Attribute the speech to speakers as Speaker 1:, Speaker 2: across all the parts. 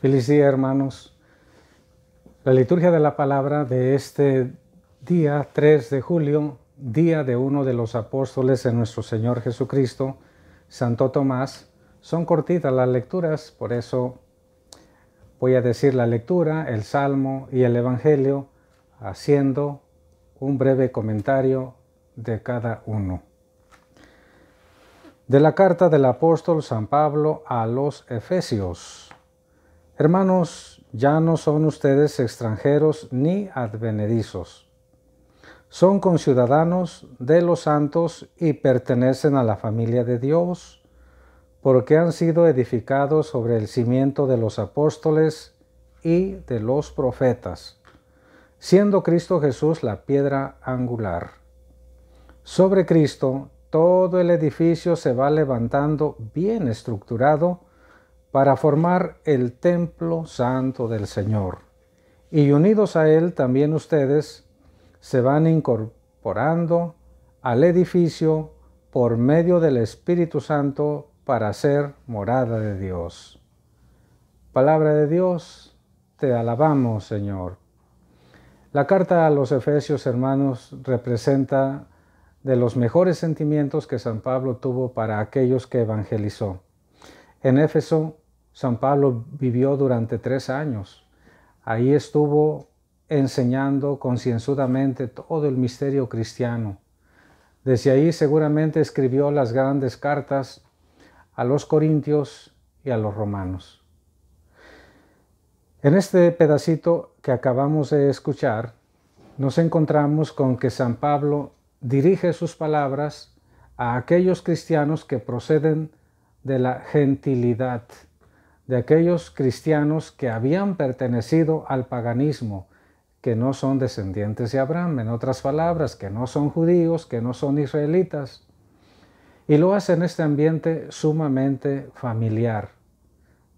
Speaker 1: Feliz día, hermanos. La liturgia de la palabra de este día 3 de julio, día de uno de los apóstoles de nuestro Señor Jesucristo, Santo Tomás, son cortitas las lecturas, por eso voy a decir la lectura, el Salmo y el Evangelio, haciendo un breve comentario de cada uno. De la carta del apóstol San Pablo a los Efesios. Hermanos, ya no son ustedes extranjeros ni advenedizos. Son conciudadanos de los santos y pertenecen a la familia de Dios, porque han sido edificados sobre el cimiento de los apóstoles y de los profetas, siendo Cristo Jesús la piedra angular. Sobre Cristo, todo el edificio se va levantando bien estructurado para formar el templo santo del Señor. Y unidos a Él también ustedes se van incorporando al edificio por medio del Espíritu Santo para ser morada de Dios. Palabra de Dios, te alabamos, Señor. La carta a los Efesios, hermanos, representa de los mejores sentimientos que San Pablo tuvo para aquellos que evangelizó. En Éfeso, San Pablo vivió durante 3 años. Ahí estuvo enseñando concienzudamente todo el misterio cristiano. Desde ahí seguramente escribió las grandes cartas a los corintios y a los romanos. En este pedacito que acabamos de escuchar, nos encontramos con que San Pablo dirige sus palabras a aquellos cristianos que proceden de la gentilidad, de aquellos cristianos que habían pertenecido al paganismo, que no son descendientes de Abraham, en otras palabras, que no son judíos, que no son israelitas. Y lo hace en este ambiente sumamente familiar,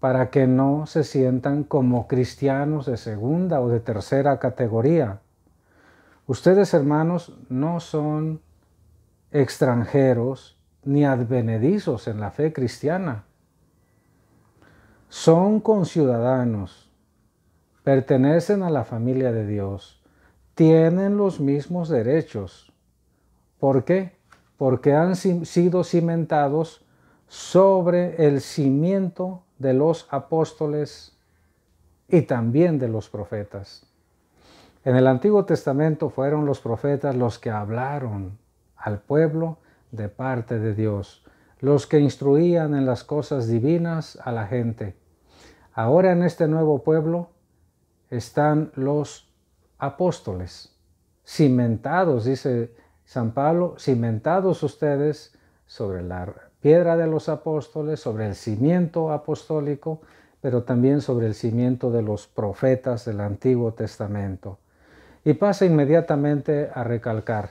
Speaker 1: para que no se sientan como cristianos de segunda o de tercera categoría. Ustedes, hermanos, no son extranjeros ni advenedizos en la fe cristiana. Son conciudadanos, pertenecen a la familia de Dios, tienen los mismos derechos. ¿Por qué? Porque han sido cimentados sobre el cimiento de los apóstoles y también de los profetas. En el Antiguo Testamento fueron los profetas los que hablaron al pueblo de parte de Dios, los que instruían en las cosas divinas a la gente. Ahora en este nuevo pueblo están los apóstoles, cimentados, dice San Pablo, cimentados ustedes sobre la piedra de los apóstoles, sobre el cimiento apostólico, pero también sobre el cimiento de los profetas del Antiguo Testamento. Y pasa inmediatamente a recalcar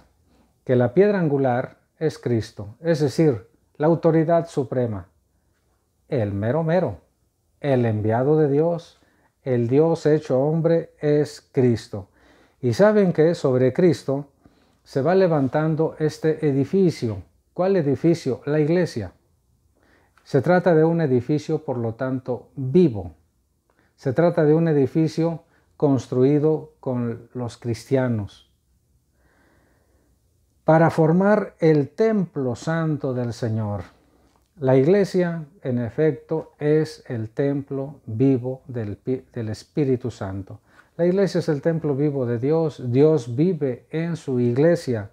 Speaker 1: que la piedra angular es Cristo, es decir, la autoridad suprema, el mero mero, el enviado de Dios, el Dios hecho hombre es Cristo. Y saben que sobre Cristo se va levantando este edificio. ¿Cuál edificio? La iglesia. Se trata de un edificio, por lo tanto, vivo. Se trata de un edificio construido con los cristianos para formar el templo santo del Señor. La iglesia, en efecto, es el templo vivo del Espíritu Santo. La iglesia es el templo vivo de Dios. Dios vive en su iglesia,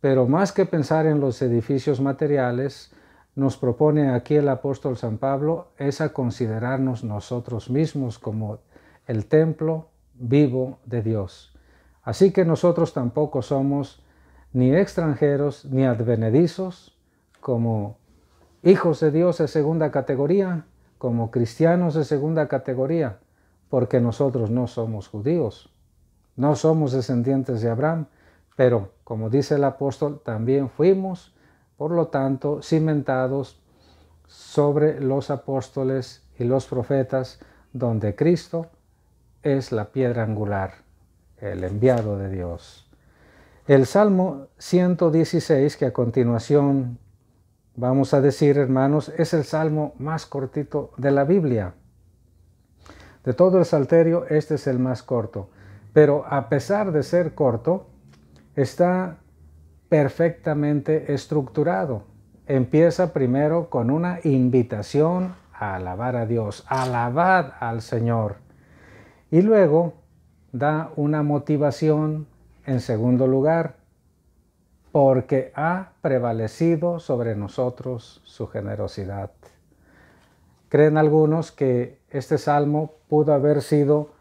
Speaker 1: pero más que pensar en los edificios materiales, nos propone aquí el apóstol San Pablo es a considerarnos nosotros mismos como el templo vivo de Dios. Así que nosotros tampoco somos ni extranjeros ni advenedizos, como hijos de Dios de segunda categoría, como cristianos de segunda categoría, porque nosotros no somos judíos, no somos descendientes de Abraham, pero como dice el apóstol, también fuimos, por lo tanto, cimentados sobre los apóstoles y los profetas, donde Cristo es la piedra angular, el enviado de Dios. El Salmo 116, que a continuación vamos a decir, hermanos, es el salmo más cortito de la Biblia. De todo el salterio, este es el más corto. Pero a pesar de ser corto, está perfectamente estructurado. Empieza primero con una invitación a alabar a Dios, alabad al Señor. Y luego da una motivación en segundo lugar, porque ha prevalecido sobre nosotros su generosidad. Creen algunos que este salmo pudo haber sido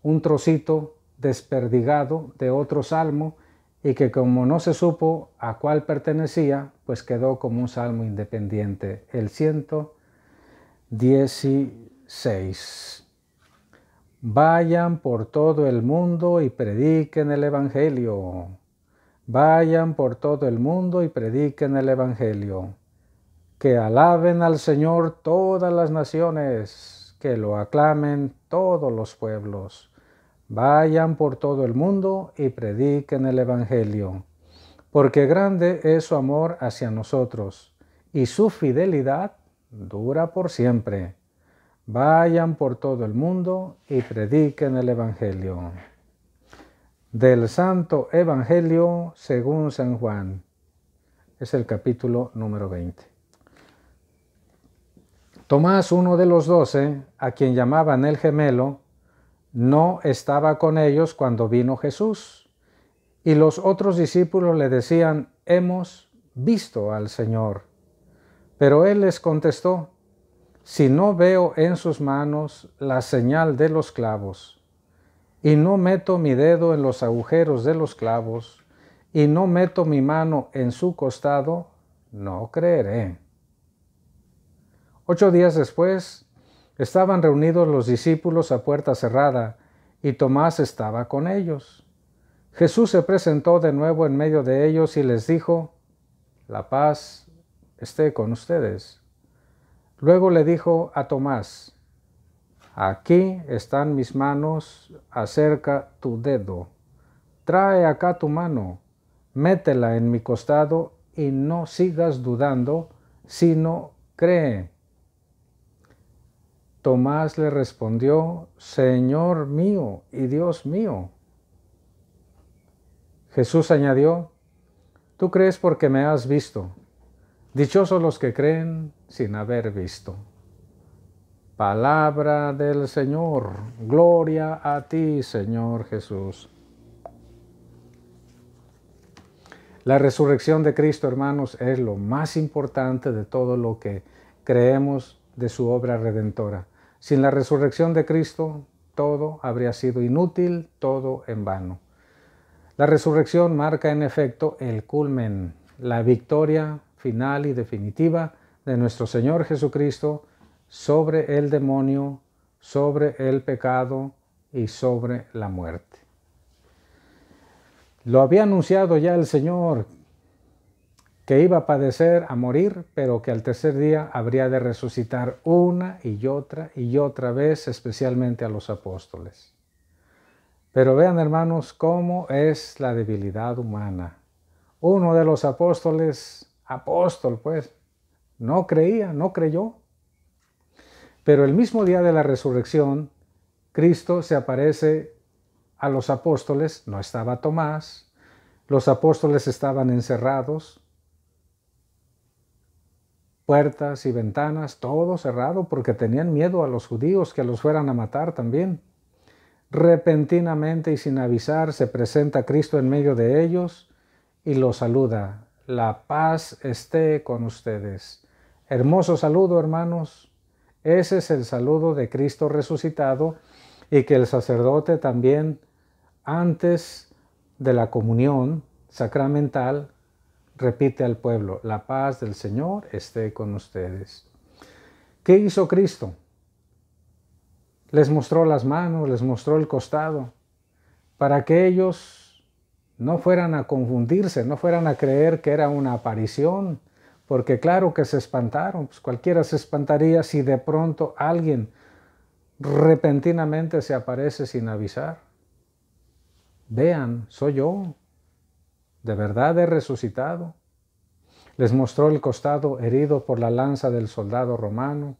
Speaker 1: un trocito desperdigado de otro salmo y que como no se supo a cuál pertenecía, pues quedó como un salmo independiente, el 116. Vayan por todo el mundo y prediquen el Evangelio. Vayan por todo el mundo y prediquen el Evangelio. Que alaben al Señor todas las naciones, que lo aclamen todos los pueblos. Vayan por todo el mundo y prediquen el Evangelio, porque grande es su amor hacia nosotros, y su fidelidad dura por siempre. Vayan por todo el mundo y prediquen el Evangelio. Del Santo Evangelio según San Juan. Es el capítulo número 20. Tomás, uno de los 12, a quien llamaban el gemelo, no estaba con ellos cuando vino Jesús. Y los otros discípulos le decían, hemos visto al Señor. Pero él les contestó, si no veo en sus manos la señal de los clavos, y no meto mi dedo en los agujeros de los clavos, y no meto mi mano en su costado, no creeré. 8 días después, estaban reunidos los discípulos a puerta cerrada, y Tomás estaba con ellos. Jesús se presentó de nuevo en medio de ellos y les dijo, la paz esté con ustedes. Luego le dijo a Tomás, aquí están mis manos, acerca tu dedo. Trae acá tu mano, métela en mi costado y no sigas dudando, sino cree. Tomás le respondió, Señor mío y Dios mío. Jesús añadió, tú crees porque me has visto. Dichosos los que creen sin haber visto. Palabra del Señor. Gloria a ti, Señor Jesús. La resurrección de Cristo, hermanos, es lo más importante de todo lo que creemos de su obra redentora. Sin la resurrección de Cristo, todo habría sido inútil, todo en vano. La resurrección marca en efecto el culmen, la victoria final y definitiva de nuestro Señor Jesucristo sobre el demonio, sobre el pecado y sobre la muerte. Lo había anunciado ya el Señor, que iba a padecer, a morir, pero que al tercer día habría de resucitar una y otra vez, especialmente a los apóstoles. Pero vean, hermanos, cómo es la debilidad humana. Uno de los apóstoles, apóstol pues, no creía, no creyó. Pero el mismo día de la resurrección, Cristo se aparece a los apóstoles, no estaba Tomás, los apóstoles estaban encerrados, puertas y ventanas, todo cerrado porque tenían miedo a los judíos que los fueran a matar también. Repentinamente y sin avisar se presenta Cristo en medio de ellos y los saluda. La paz esté con ustedes. Hermoso saludo, hermanos. Ese es el saludo de Cristo resucitado y que el sacerdote también antes de la comunión sacramental repite al pueblo, la paz del Señor esté con ustedes. ¿Qué hizo Cristo? Les mostró las manos, les mostró el costado, para que ellos no fueran a confundirse, no fueran a creer que era una aparición, porque claro que se espantaron, pues cualquiera se espantaría si de pronto alguien repentinamente se aparece sin avisar. Vean, soy yo, de verdad he resucitado. Les mostró el costado herido por la lanza del soldado romano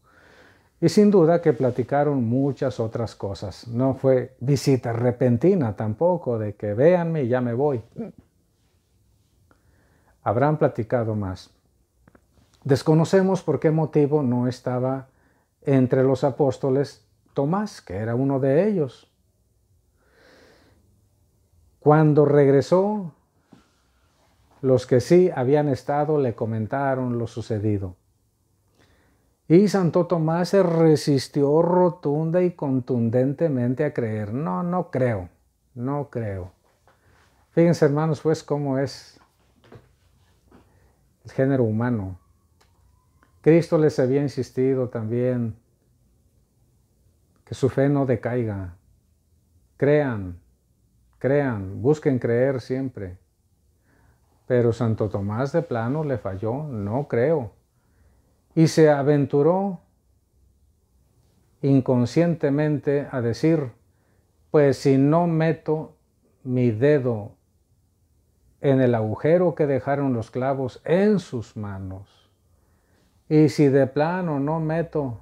Speaker 1: Y sin duda que platicaron muchas otras cosas. No fue visita repentina tampoco, de que véanme y ya me voy. Habrán platicado más. Desconocemos por qué motivo no estaba entre los apóstoles Tomás, que era uno de ellos. Cuando regresó, los que sí habían estado le comentaron lo sucedido. Y Santo Tomás se resistió rotunda y contundentemente a creer. No, no creo, no creo. Fíjense, hermanos, pues cómo es el género humano. Cristo les había insistido también que su fe no decaiga. Crean, busquen creer siempre. Pero Santo Tomás de plano le falló, no creo. Y se aventuró inconscientemente a decir, pues si no meto mi dedo en el agujero que dejaron los clavos en sus manos, y si de plano no meto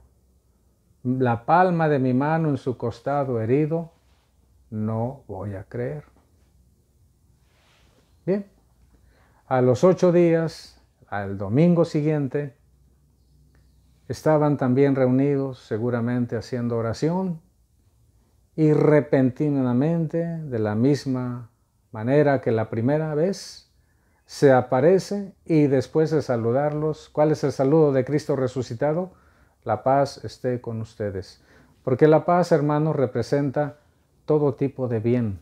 Speaker 1: la palma de mi mano en su costado herido, no voy a creer. Bien, a los 8 días, al domingo siguiente, estaban también reunidos, seguramente haciendo oración, y repentinamente, de la misma manera que la primera vez, se aparece y después de saludarlos, ¿cuál es el saludo de Cristo resucitado? La paz esté con ustedes. Porque la paz, hermanos, representa todo tipo de bien,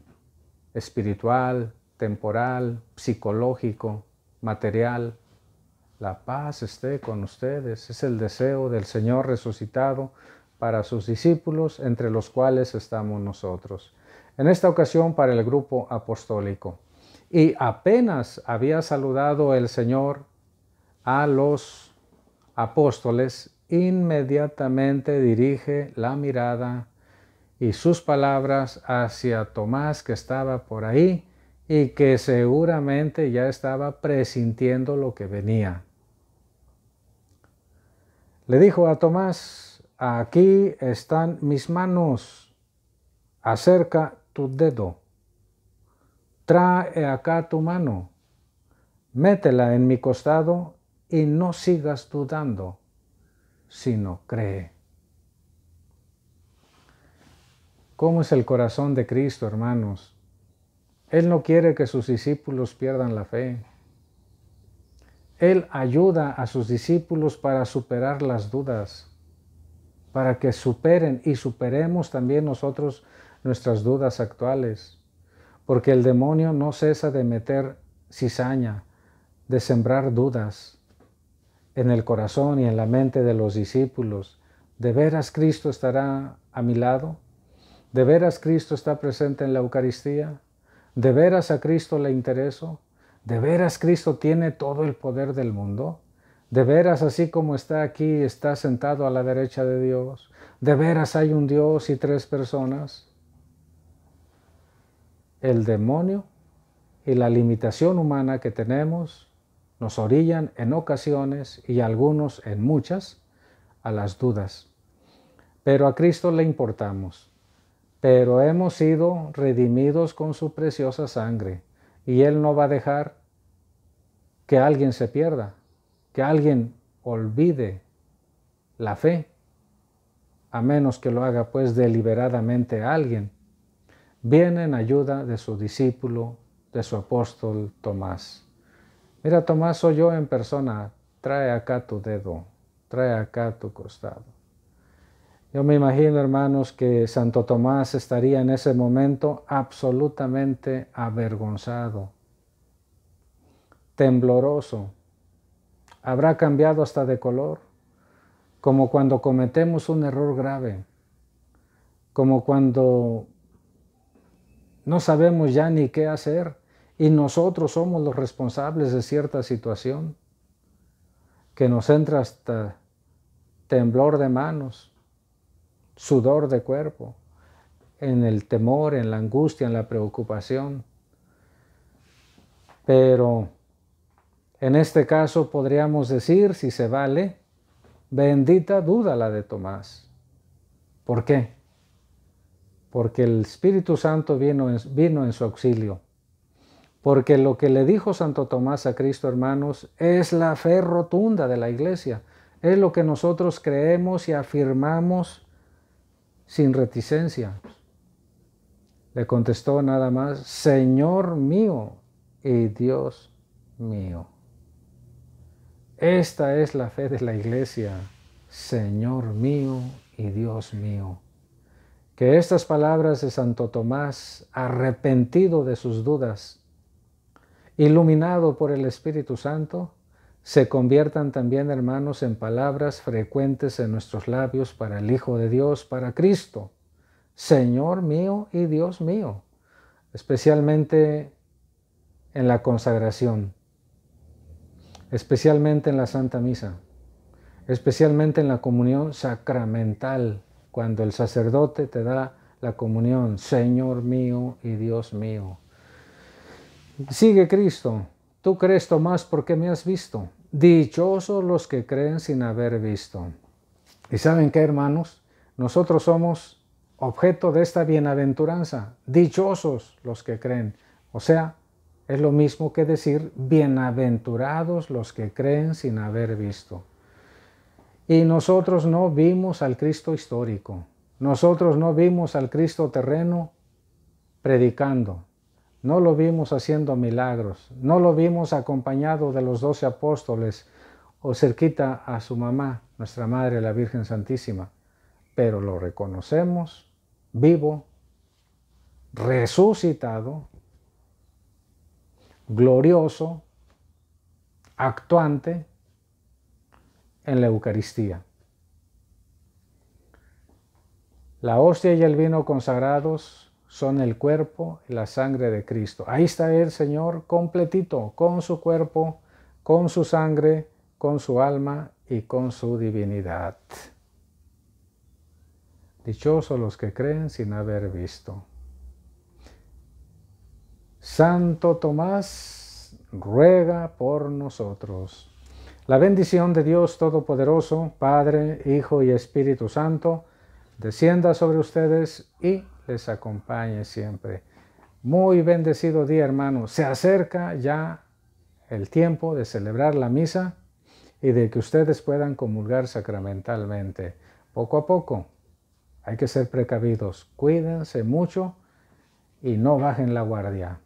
Speaker 1: espiritual, temporal, psicológico, material. La paz esté con ustedes. Es el deseo del Señor resucitado para sus discípulos, entre los cuales estamos nosotros. En esta ocasión para el grupo apostólico. Y apenas había saludado el Señor a los apóstoles, inmediatamente dirige la mirada y sus palabras hacia Tomás, que estaba por ahí y que seguramente ya estaba presintiendo lo que venía. Le dijo a Tomás, aquí están mis manos, acerca tu dedo, trae acá tu mano, métela en mi costado y no sigas dudando, sino cree. ¿Cómo es el corazón de Cristo, hermanos? Él no quiere que sus discípulos pierdan la fe. Él ayuda a sus discípulos para superar las dudas, para que superen y superemos también nosotros nuestras dudas actuales, porque el demonio no cesa de meter cizaña, de sembrar dudas en el corazón y en la mente de los discípulos. ¿De veras Cristo estará a mi lado? ¿De veras Cristo está presente en la Eucaristía? ¿De veras a Cristo le intereso? ¿De veras Cristo tiene todo el poder del mundo? ¿De veras así como está aquí, está sentado a la derecha de Dios? ¿De veras hay un Dios y 3 personas? El demonio y la limitación humana que tenemos nos orillan en ocasiones, y algunos en muchas, a las dudas. Pero a Cristo le importamos. Pero hemos sido redimidos con su preciosa sangre, y Él no va a dejar que alguien se pierda, que alguien olvide la fe, a menos que lo haga pues deliberadamente alguien. Viene en ayuda de su discípulo, de su apóstol Tomás. Mira, Tomás, soy yo en persona, trae acá tu dedo, trae acá tu costado. Yo me imagino, hermanos, que Santo Tomás estaría en ese momento absolutamente avergonzado, tembloroso. Habrá cambiado hasta de color, como cuando cometemos un error grave, como cuando no sabemos ya ni qué hacer y nosotros somos los responsables de cierta situación, que nos entra hasta temblor de manos, sudor de cuerpo, en el temor, en la angustia, en la preocupación. Pero en este caso podríamos decir, si se vale, bendita duda la de Tomás. ¿Por qué? Porque el Espíritu Santo vino en su auxilio. Porque lo que le dijo Santo Tomás a Cristo, hermanos, es la fe rotunda de la Iglesia. Es lo que nosotros creemos y afirmamos sin reticencia. Le contestó nada más, Señor mío y Dios mío. Esta es la fe de la Iglesia, Señor mío y Dios mío. Que estas palabras de Santo Tomás, arrepentido de sus dudas, iluminado por el Espíritu Santo, se conviertan también, hermanos, en palabras frecuentes en nuestros labios para el Hijo de Dios, para Cristo, Señor mío y Dios mío, especialmente en la consagración, especialmente en la Santa Misa, especialmente en la comunión sacramental, cuando el sacerdote te da la comunión, Señor mío y Dios mío. Sigue Cristo. Tú crees, Tomás, porque me has visto. Dichosos los que creen sin haber visto. ¿Y saben qué, hermanos? Nosotros somos objeto de esta bienaventuranza. Dichosos los que creen. O sea, es lo mismo que decir bienaventurados los que creen sin haber visto. Y nosotros no vimos al Cristo histórico. Nosotros no vimos al Cristo terreno predicando. No lo vimos haciendo milagros, no lo vimos acompañado de los 12 apóstoles o cerquita a su mamá, nuestra Madre, la Virgen Santísima, pero lo reconocemos vivo, resucitado, glorioso, actuante en la Eucaristía. La hostia y el vino consagrados son el cuerpo y la sangre de Cristo. Ahí está el Señor completito, con su cuerpo, con su sangre, con su alma y con su divinidad. Dichosos los que creen sin haber visto. Santo Tomás, ruega por nosotros. La bendición de Dios Todopoderoso, Padre, Hijo y Espíritu Santo, descienda sobre ustedes y les acompañe siempre. Muy bendecido día, hermanos. Se acerca ya el tiempo de celebrar la misa y de que ustedes puedan comulgar sacramentalmente. Poco a poco. Hay que ser precavidos. Cuídense mucho y no bajen la guardia.